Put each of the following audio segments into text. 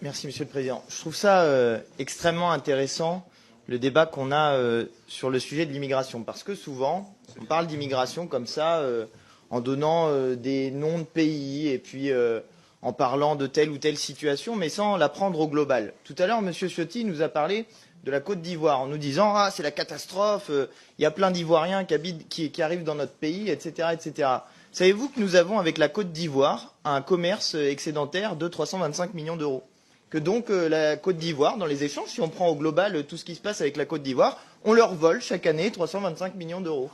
Merci Monsieur le Président. Je trouve ça extrêmement intéressant, le débat qu'on a sur le sujet de l'immigration. Parce que souvent, on parle d'immigration comme ça, en donnant des noms de pays et puis en parlant de telle ou telle situation, mais sans la prendre au global. Tout à l'heure, Monsieur Ciotti nous a parlé de la Côte d'Ivoire en nous disant « Ah, c'est la catastrophe, il y a plein d'Ivoiriens qui arrivent dans notre pays, etc. etc. » Savez-vous que nous avons avec la Côte d'Ivoire un commerce excédentaire de 325 millions d'euros? Que donc la Côte d'Ivoire, dans les échanges, si on prend au global tout ce qui se passe avec la Côte d'Ivoire, on leur vole chaque année 325 millions d'euros.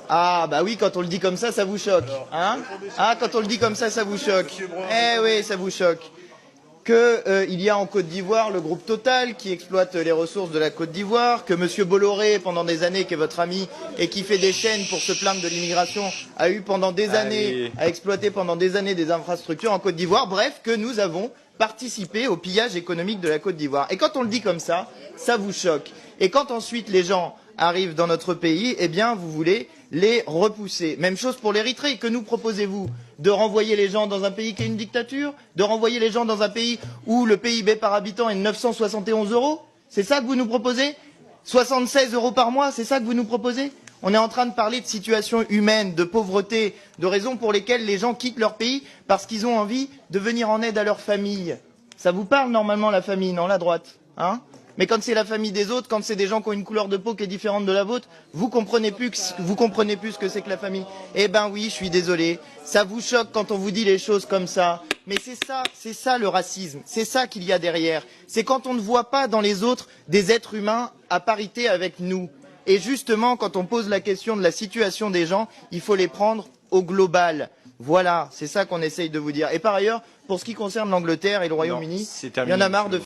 Ah bah oui, quand on le dit comme ça vous choque. Hein? Ah, quand on le dit comme ça vous choque. Eh oui, ça vous choque. Il y a en Côte d'Ivoire le groupe Total qui exploite les ressources de la Côte d'Ivoire, que M. Bolloré, pendant des années, qui est votre ami et qui fait des chaînes pour se plaindre de l'immigration, a eu pendant des années, a exploité pendant des années des infrastructures en Côte d'Ivoire. Bref, que nous avons participé au pillage économique de la Côte d'Ivoire. Et quand on le dit comme ça vous choque. Et quand ensuite les gens arrivent dans notre pays, eh bien vous voulez les repousser. Même chose pour l'Érythrée. Que nous proposez-vous? De renvoyer les gens dans un pays qui est une dictature? De renvoyer les gens dans un pays où le PIB par habitant est de 971 euros? C'est ça que vous nous proposez? 76 euros par mois, c'est ça que vous nous proposez? On est en train de parler de situation humaine, de pauvreté, de raisons pour lesquelles les gens quittent leur pays parce qu'ils ont envie de venir en aide à leur famille. Ça vous parle normalement la famille, non, la droite, hein? Mais quand c'est la famille des autres, quand c'est des gens qui ont une couleur de peau qui est différente de la vôtre, vous comprenez plus ce que c'est que la famille. Eh ben oui, je suis désolé. Ça vous choque quand on vous dit les choses comme ça. Mais c'est ça le racisme. C'est ça qu'il y a derrière. C'est quand on ne voit pas dans les autres des êtres humains à parité avec nous. Et justement, quand on pose la question de la situation des gens, il faut les prendre au global. Voilà, c'est ça qu'on essaye de vous dire. Et par ailleurs, pour ce qui concerne l'Angleterre et le Royaume-Uni, il y en a marre de